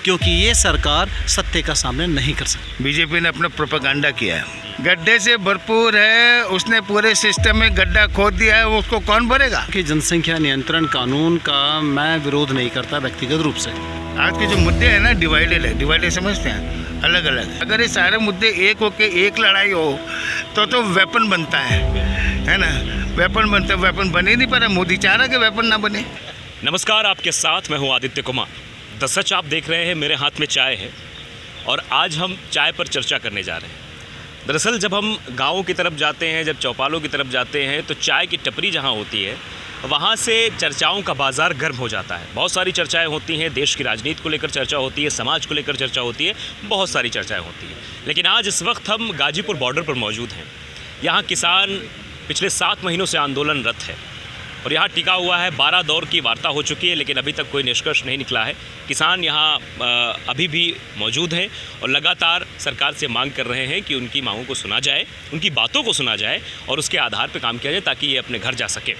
क्योंकि ये सरकार सत्य का सामने नहीं कर सकती। बीजेपी ने अपना प्रोपेगेंडा किया है, गड्ढे से भरपूर है, उसने पूरे सिस्टम में गड्ढा खोद दिया है, उसको कौन भरेगा। कि जनसंख्या नियंत्रण कानून का मैं विरोध नहीं करता व्यक्तिगत रूप से। आज के जो मुद्दे हैं ना, डिवाइडेड समझते हैं, अलग अलग। अगर ये सारे मुद्दे एक होके एक लड़ाई हो तो वेपन बनता है ना, वेपन बनता है। वेपन बने नहीं, पर मोदी चाह रहा कि वेपन ना बने। नमस्कार, आपके साथ मैं हूं आदित्य कुमार। द सच आप देख रहे हैं, मेरे हाथ में चाय है और आज हम चाय पर चर्चा करने जा रहे हैं। दरअसल जब हम गाँव की तरफ जाते हैं, जब चौपालों की तरफ जाते हैं, तो चाय की टपरी जहाँ होती है वहाँ से चर्चाओं का बाज़ार गर्म हो जाता है। बहुत सारी चर्चाएं होती हैं, देश की राजनीति को लेकर चर्चा होती है, समाज को लेकर चर्चा होती है, बहुत सारी चर्चाएं होती हैं। लेकिन आज इस वक्त हम गाजीपुर बॉर्डर पर मौजूद हैं। यहाँ किसान पिछले 7 महीनों से आंदोलनरत है और यहाँ टिका हुआ है। 12 दौर की वार्ता हो चुकी है, लेकिन अभी तक कोई निष्कर्ष नहीं निकला है। किसान यहाँ अभी भी मौजूद हैं और लगातार सरकार से मांग कर रहे हैं कि उनकी मांगों को सुना जाए, उनकी बातों को सुना जाए और उसके आधार पर काम किया जाए ताकि ये अपने घर जा सके।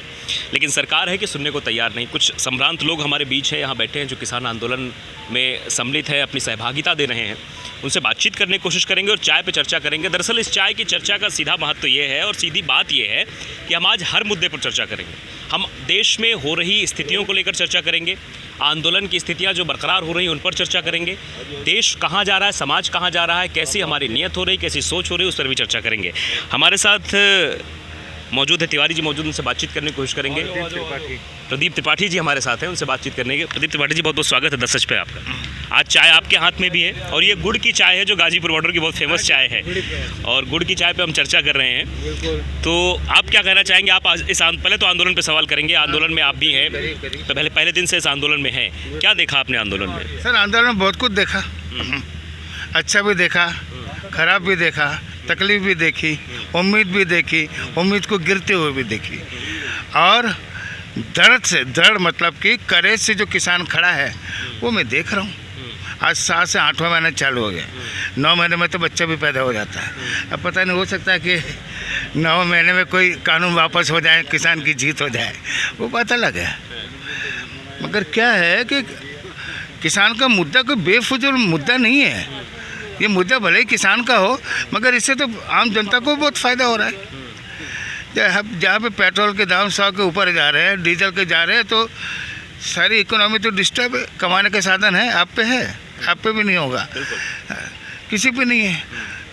लेकिन सरकार है कि सुनने को तैयार नहीं। कुछ संभ्रांत लोग हमारे बीच हैं, यहाँ बैठे हैं, जो किसान आंदोलन में सम्मिलित है, अपनी सहभागिता दे रहे हैं। उनसे बातचीत करने की कोशिश करेंगे और चाय पे चर्चा करेंगे। दरअसल इस चाय की चर्चा का सीधा महत्व ये है और सीधी बात ये है कि हम आज हर मुद्दे पर चर्चा करेंगे। हम देश में हो रही स्थितियों को लेकर चर्चा करेंगे, आंदोलन की स्थितियां जो बरकरार हो रही हैं उन पर चर्चा करेंगे, देश कहाँ जा रहा है, समाज कहाँ जा रहा है, कैसी हमारी नीयत हो रही, कैसी सोच हो रही है, उस पर भी चर्चा करेंगे। हमारे साथ मौजूद है तिवारी जी, मौजूद, उनसे बातचीत करने की कोशिश करेंगे। प्रदीप त्रिपाठी जी हमारे साथ हैं, उनसे बातचीत करने के। प्रदीप त्रिपाठी जी, बहुत बहुत स्वागत है द सच पे आपका। आज चाय आपके हाथ में भी है और ये गुड़ की चाय है जो गाजीपुर बॉर्डर की बहुत फेमस चाय है और गुड़ की चाय पे हम चर्चा कर रहे हैं। तो आप क्या कहना चाहेंगे? आप पहले तो आंदोलन पे सवाल करेंगे। आंदोलन में आप भी हैं, तो पहले दिन से इस आंदोलन में हैं, क्या देखा आपने आंदोलन में? सर, आंदोलन में बहुत कुछ देखा, अच्छा भी देखा, खराब भी देखा, तकलीफ भी देखी, उम्मीद भी देखी, उम्मीद को गिरते हुए भी देखी और दृढ़ मतलब कि करेज से जो किसान खड़ा है वो मैं देख रहा हूँ। आज 7 से 8वां महीना चालू हो गया, 9 महीने में तो बच्चा भी पैदा हो जाता है। अब पता नहीं, हो सकता है कि 9 महीने में कोई कानून वापस हो जाए, किसान की जीत हो जाए, वो बात अलग है। मगर क्या है कि किसान का मुद्दा कोई बेफिजूल मुद्दा नहीं है। ये मुद्दा भले ही किसान का हो, मगर इससे तो आम जनता को बहुत फ़ायदा हो रहा है। जहाँ पे पेट्रोल के दाम 100 के ऊपर जा रहे हैं, डीजल के जा रहे हैं, तो सारी इकोनॉमी तो डिस्टर्ब है। कमाने के साधन है, आप पे है, आप पे भी नहीं होगा, किसी पे नहीं है।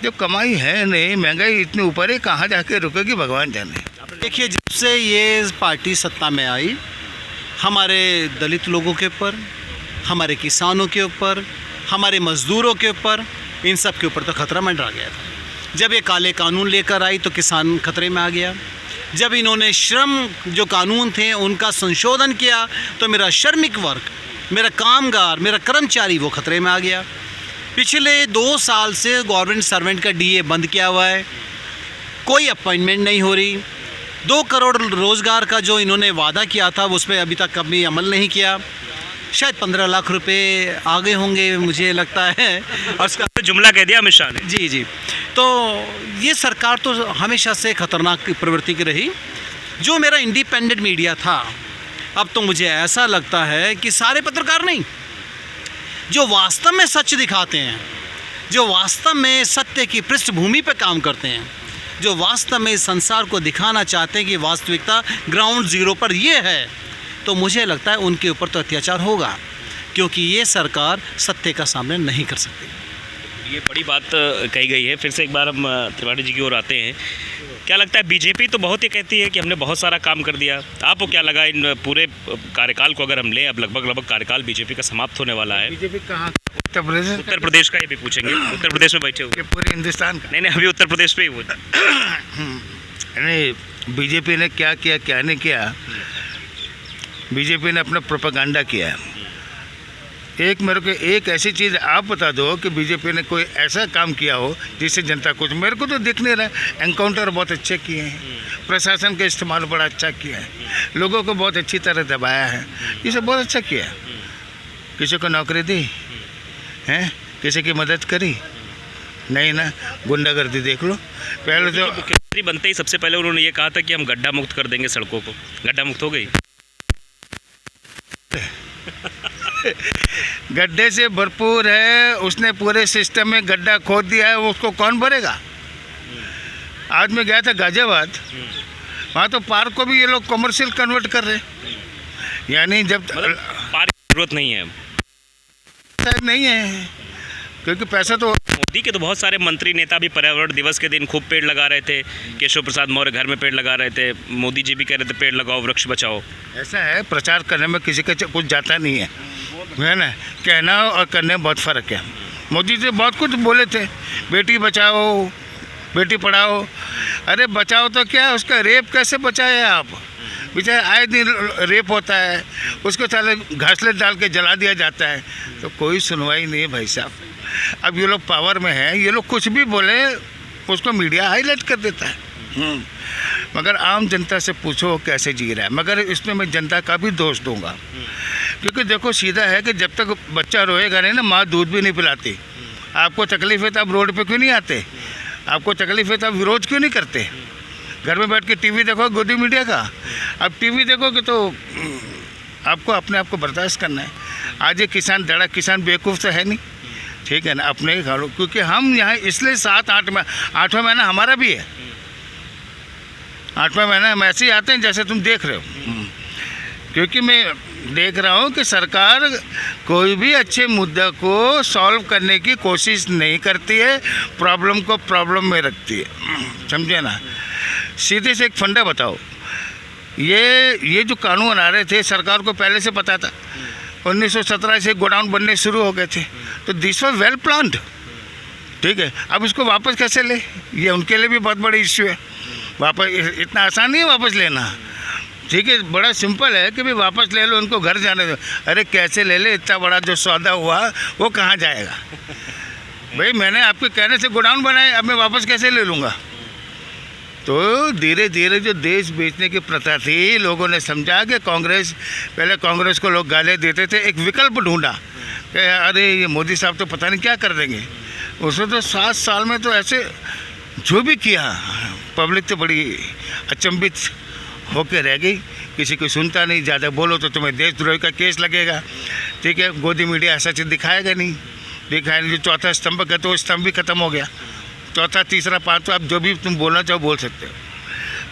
जब कमाई है नहीं, महंगाई इतनी ऊपर है, कहाँ जाके रुकेगी भगवान जाने। देखिए, जब से ये पार्टी सत्ता में आई, हमारे दलित लोगों के ऊपर, हमारे किसानों के ऊपर, हमारे मज़दूरों के ऊपर, इन सब के ऊपर तो खतरा मंडरा गया था। जब ये काले कानून लेकर आई तो किसान खतरे में आ गया। जब इन्होंने श्रम जो कानून थे उनका संशोधन किया तो मेरा श्रमिक वर्ग, मेरा कामगार, मेरा कर्मचारी वो खतरे में आ गया। पिछले 2 साल से गवर्नमेंट सर्वेंट का डीए बंद किया हुआ है, कोई अपॉइंटमेंट नहीं हो रही। 2 करोड़ रोज़गार का जो इन्होंने वादा किया था उस पर अभी तक कभी अमल नहीं किया। शायद 15 लाख रुपए आगे होंगे मुझे लगता है, और उसका जुमला कह दिया अमित शाह ने। जी। तो ये सरकार तो हमेशा से खतरनाक प्रवृत्ति की रही। जो मेरा इंडिपेंडेंट मीडिया था, अब तो मुझे ऐसा लगता है कि सारे पत्रकार नहीं, जो वास्तव में सच दिखाते हैं, जो वास्तव में सत्य की पृष्ठभूमि पर काम करते हैं, जो वास्तव में संसार को दिखाना चाहते हैं कि वास्तविकता ग्राउंड ज़ीरो पर ये है, तो मुझे लगता है उनके ऊपर तो अत्याचार होगा, क्योंकि ये सरकार सत्य का सामने नहीं कर सकती। ये बड़ी बात कही गई है। फिर से एक बार हम त्रिपाठी जी की ओर आते हैं। क्या लगता है, बीजेपी तो बहुत ही कहती है कि हमने बहुत सारा काम कर दिया, आपको क्या लगा इन पूरे कार्यकाल को अगर हम लें, अब लगभग कार्यकाल बीजेपी का समाप्त होने वाला है? बीजेपी कहाँ? उत्तर प्रदेश का ये भी पूछेंगे, उत्तर प्रदेश में बैठे हुए, पूरे हिंदुस्तान का? नहीं, अभी उत्तर प्रदेश पे ही वो नहीं, बीजेपी ने क्या किया, क्या नहीं किया, बीजेपी ने अपना प्रोपेगेंडा किया है। मेरे को एक ऐसी चीज़ आप बता दो कि बीजेपी ने कोई ऐसा काम किया हो जिससे जनता कुछ, मेरे को तो दिख नहीं रहा। एनकाउंटर बहुत अच्छे किए हैं, प्रशासन का इस्तेमाल बड़ा अच्छा किया है, लोगों को बहुत अच्छी तरह दबाया है, ये सब बहुत अच्छा किया। किसी को नौकरी दी हैं, किसी की मदद करी नहीं ना, गुंडागर्दी देख लो। पहले तो मुख्यमंत्री बनते ही सबसे पहले उन्होंने ये कहा था कि हम गड्ढा मुक्त कर देंगे सड़कों को। गड्ढा मुक्त हो गई? गड्ढे से भरपूर है, उसने पूरे सिस्टम में गड्ढा खोद दिया है, उसको कौन भरेगा। आज मैं गया था गाजियाबाद, वहाँ तो पार्क को भी ये लोग कमर्शियल कन्वर्ट कर रहे हैं। यानी जब मतलब पार्क की जरूरत नहीं है, शायद नहीं है, क्योंकि पैसा तो मोदी के तो बहुत सारे मंत्री नेता भी पर्यावरण दिवस के दिन खूब पेड़ लगा रहे थे। केशव प्रसाद मौर्य घर में पेड़ लगा रहे थे, मोदी जी भी कह रहे थे पेड़ लगाओ, वृक्ष बचाओ। ऐसा है, प्रचार करने में किसी का कुछ जाता नहीं है ना। कहना और करने में बहुत फ़र्क है। मोदी जी बहुत कुछ बोले थे, बेटी बचाओ, बेटी पढ़ाओ। अरे बचाओ तो क्या, उसका रेप कैसे बचाए आप। बेचारे आए दिन रेप होता है, उसको साले घासलेट डाल के जला दिया जाता है, तो कोई सुनवाई नहीं है भाई साहब। अब ये लोग पावर में हैं, ये लोग कुछ भी बोले उसको मीडिया हाईलाइट कर देता है। मगर आम जनता से पूछो वो कैसे जी रहा है। मगर इसमें मैं जनता का भी दोष दूंगा, क्योंकि देखो सीधा है कि जब तक बच्चा रोएगा नहीं ना, माँ दूध भी नहीं पिलाती। आपको तकलीफ है तो आप रोड पे क्यों नहीं आते, आपको तकलीफ है तो आप विरोध क्यों नहीं करते। घर में बैठ के टीवी देखो, गोदी मीडिया का। अब टीवी देखोगे तो आपको अपने आप को बर्दाश्त करना है। आज ये किसान दड़ा, किसान बेवकूफ़ तो है नहीं, ठीक है ना, अपने ही खाओ। क्योंकि हम यहाँ इसलिए 8वां महीना हमारा भी है। 8वां महीना हम ऐसे ही आते हैं जैसे तुम देख रहे हो, क्योंकि मैं देख रहा हूँ कि सरकार कोई भी अच्छे मुद्दा को सॉल्व करने की कोशिश नहीं करती है, प्रॉब्लम को प्रॉब्लम में रखती है। समझे ना। सीधे से एक फंडा बताओ, ये जो कानून आ रहे थे सरकार को पहले से पता था। 1917 से गोडाउन बनने शुरू हो गए थे, तो दिस वाज वेल प्लान्ड, ठीक है। अब इसको वापस कैसे ले, ये उनके लिए भी बहुत बड़ी इश्यू है। वापस इतना आसान नहीं है वापस लेना, ठीक है। बड़ा सिंपल है कि भाई वापस ले लो, उनको घर जाने दो। अरे कैसे ले ले, इतना बड़ा जो सौदा हुआ वो कहाँ जाएगा भाई। मैंने आपके कहने से गोडाउन बनाए, अब मैं वापस कैसे ले लूँगा। तो धीरे धीरे जो देश बेचने की प्रथा थी, लोगों ने समझा कि पहले कांग्रेस को लोग गालियाँ देते थे, एक विकल्प ढूंढा कि अरे ये मोदी साहब तो पता नहीं क्या कर देंगे। उसने तो 7 साल में तो ऐसे जो भी किया, पब्लिक तो बड़ी अचंभित होके रह गई। किसी को सुनता नहीं, ज़्यादा बोलो तो तुम्हें देशद्रोही का केस लगेगा, ठीक है। गोदी मीडिया ऐसा चीज़ दिखाएगा नहीं। जो चौथा स्तंभ है तो वो स्तंभ भी खत्म हो गया। चौथा, तीसरा, पाँचवा, आप जो भी तुम बोलना चाहो बोल सकते हो।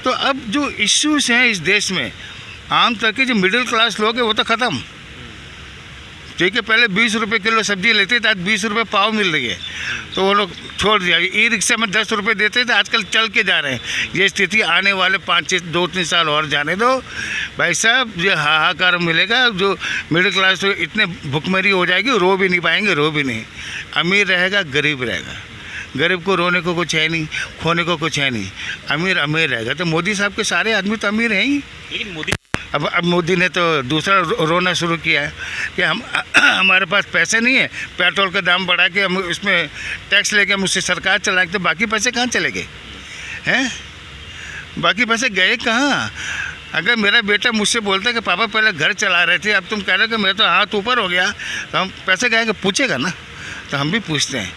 तो अब जो इश्यूज हैं इस देश में, आम तौर के जो मिडिल क्लास लोग हैं वो तो ख़त्म, ठीक है। पहले 20 रुपये किलो सब्जी लेते थे, आज 20 रुपये पाव मिल रही है, तो वो लोग छोड़ दिया। ई रिक्शा में 10 रुपये देते थे, आजकल चल के जा रहे हैं। ये स्थिति आने वाले 2-3 साल और जाने दो भाई साहब, ये हाहाकार मिलेगा। जो मिडिल क्लास तो इतने भुखमरी हो जाएगी, रो भी नहीं पाएंगे, रो भी नहीं। अमीर रहेगा, गरीब रहेगा। गरीब को रोने को कुछ है नहीं, खोने को कुछ है नहीं, अमीर अमीर रहेगा। तो मोदी साहब के सारे आदमी तो अमीर हैं ही। लेकिन मोदी अब मोदी ने तो दूसरा रोना शुरू किया है कि हमारे पास पैसे नहीं है, पेट्रोल का दाम बढ़ा के हम उसमें टैक्स लेके हम उससे सरकार चलाएं, तो बाकी पैसे कहाँ चले गए हैं। बाकी पैसे गए कहाँ। अगर मेरा बेटा मुझसे बोलता है कि पापा पहले घर चला रहे थे, अब तुम कह रहे हो कि मेरा तो हाथ ऊपर हो गया, तो हम पैसे गए पूछेगा ना। तो हम भी पूछते हैं,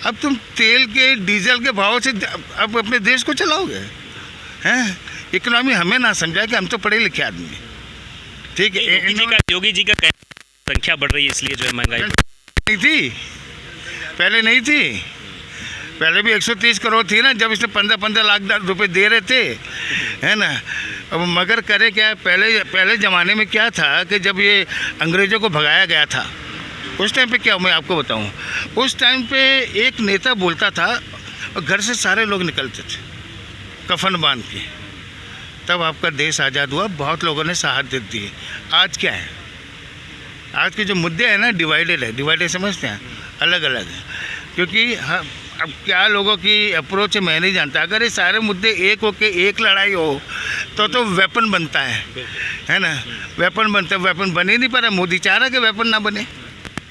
अब तुम तेल के डीजल के भाव से अब अपने देश को चलाओगे हैं। इकोनॉमी हमें ना समझा कि हम तो पढ़े लिखे आदमी हैं, ठीक है। योगी जी का संख्या बढ़ रही है इसलिए जो है महंगाई नहीं थी, पहले नहीं थी। पहले भी 130 करोड़ थी ना, जब इसने 15-15 लाख रुपए दे रहे थे, है ना। अब मगर करे क्या, पहले ज़माने में क्या था कि जब ये अंग्रेज़ों को भगाया गया था, उस टाइम पे क्या मैं आपको बताऊं, उस टाइम पे एक नेता बोलता था और घर से सारे लोग निकलते थे कफन बांध के, तब आपका देश आज़ाद हुआ। बहुत लोगों ने शहादत दी। आज क्या है, आज के जो मुद्दे हैं ना, डिवाइडेड समझते हैं, अलग अलग है। क्योंकि हाँ, अब क्या लोगों की अप्रोच है मैं नहीं जानता। अगर ये सारे मुद्दे एक होके एक लड़ाई हो तो वेपन बनता है ना। वेपन बनता है, वेपन बन ही नहीं पा रहा। मोदी चाह रहा है कि वेपन ना बने।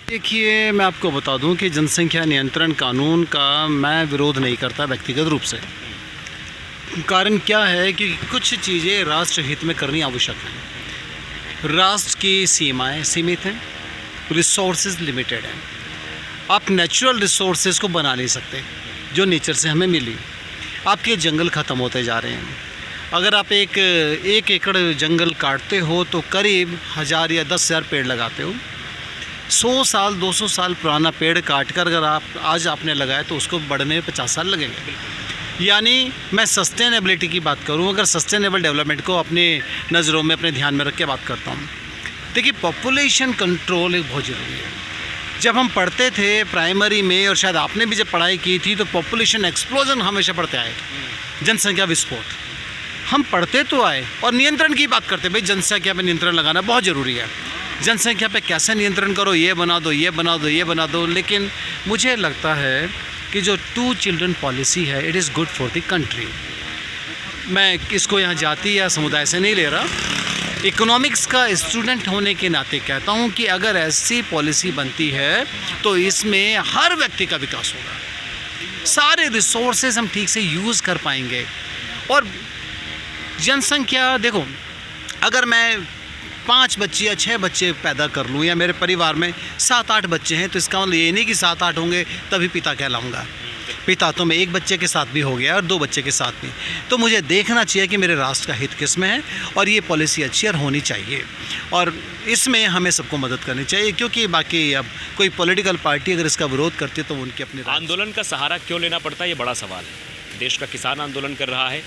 देखिए, मैं आपको बता दूं कि जनसंख्या नियंत्रण कानून का मैं विरोध नहीं करता व्यक्तिगत रूप से। कारण क्या है कि कुछ चीज़ें राष्ट्र हित में करनी आवश्यक है। राष्ट्र की सीमाएं सीमित हैं, रिसोर्सेज लिमिटेड हैं। आप नेचुरल रिसोर्सेज को बना नहीं सकते जो नेचर से हमें मिली। आपके जंगल ख़त्म होते जा रहे हैं। अगर आप एक एकड़ जंगल काटते हो तो करीब 1000 या 10,000 पेड़ लगाते हो। 100 साल 200 साल पुराना पेड़ काट कर अगर आप आज आपने लगाया तो उसको बढ़ने में 50 साल लगेंगे। यानी मैं सस्टेनेबिलिटी की बात करूं, अगर सस्टेनेबल डेवलपमेंट को अपने नज़रों में अपने ध्यान में रख के बात करता हूं, देखिए पॉपुलेशन कंट्रोल एक बहुत ज़रूरी है। जब हम पढ़ते थे प्राइमरी में, और शायद आपने भी जब पढ़ाई की थी, तो पॉपुलेशन एक्सप्लोजन हमेशा पढ़ते आए, जनसंख्या विस्फोट हम पढ़ते तो आए। और नियंत्रण की बात करते, भाई जनसंख्या पे नियंत्रण लगाना बहुत ज़रूरी है, जनसंख्या पे कैसे नियंत्रण करो, ये बना दो, ये बना दो, ये बना दो। लेकिन मुझे लगता है कि जो 2 चिल्ड्रन पॉलिसी है, it is good for the country. मैं इसको यहाँ जाति या समुदाय से नहीं ले रहा, इकोनॉमिक्स का स्टूडेंट होने के नाते कहता हूँ कि अगर ऐसी पॉलिसी बनती है तो इसमें हर व्यक्ति का विकास होगा, सारे रिसोर्सेज हम ठीक से यूज़ कर पाएंगे। और जनसंख्या देखो, अगर मैं 5 बच्चे या 6 बच्चे पैदा कर लूँ, या मेरे परिवार में 7-8 बच्चे हैं, तो इसका मतलब ये नहीं कि 7-8 होंगे तभी पिता कहलाऊँगा। पिता तो मैं 1 बच्चे के साथ भी हो गया और 2 बच्चे के साथ भी। तो मुझे देखना चाहिए कि मेरे राष्ट्र का हित किस में है, और ये पॉलिसी अच्छी और होनी चाहिए, और इसमें हमें सबको मदद करनी चाहिए। क्योंकि बाकी अब कोई पॉलिटिकल पार्टी अगर इसका विरोध करती है तो उनकी अपनी आंदोलन का सहारा क्यों लेना पड़ता है, ये बड़ा सवाल है। देश का किसान आंदोलन कर रहा है,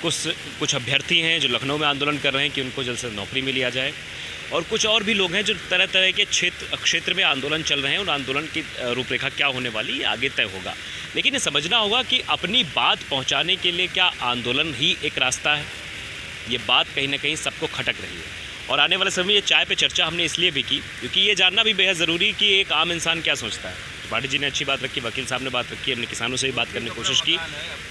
कुछ अभ्यर्थी हैं जो लखनऊ में आंदोलन कर रहे हैं कि उनको जल्द से नौकरी मिल आ जाए, और कुछ और भी लोग हैं जो तरह तरह के क्षेत्र में आंदोलन चल रहे हैं। और आंदोलन की रूपरेखा क्या होने वाली, ये आगे तय होगा। लेकिन ये समझना होगा कि अपनी बात पहुंचाने के लिए क्या आंदोलन ही एक रास्ता है, ये बात कहीं ना कहीं सबको खटक रही है। और आने वाले समय में ये चाय पे चर्चा हमने इसलिए भी की क्योंकि ये जानना भी बेहद ज़रूरी कि एक आम इंसान क्या सोचता है। त्रिपाठी जी ने अच्छी बात रखी, वकील साहब ने बात रखी, हमने किसानों से भी बात करने की कोशिश की।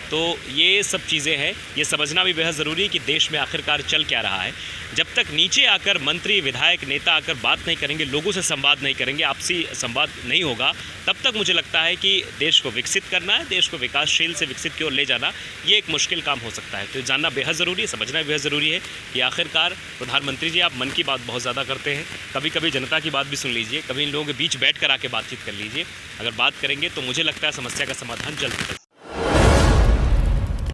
तो ये सब चीज़ें हैं, ये समझना भी बेहद ज़रूरी है कि देश में आखिरकार चल क्या रहा है। जब तक नीचे आकर मंत्री, विधायक, नेता आकर बात नहीं करेंगे, लोगों से संवाद नहीं करेंगे, आपसी संवाद नहीं होगा, तब तक मुझे लगता है कि देश को विकसित करना है, देश को विकासशील से विकसित की ओर ले जाना, ये एक मुश्किल काम हो सकता है। तो जानना बेहद ज़रूरी है, समझना बेहद ज़रूरी है कि आखिरकार प्रधानमंत्री जी, आप मन की बात बहुत ज़्यादा करते हैं, कभी कभी जनता की बात भी सुन लीजिए, कभी इन लोगों के बीच बैठ कर आके बातचीत कर लीजिए। अगर बात करेंगे तो मुझे लगता है समस्या का समाधान जल्द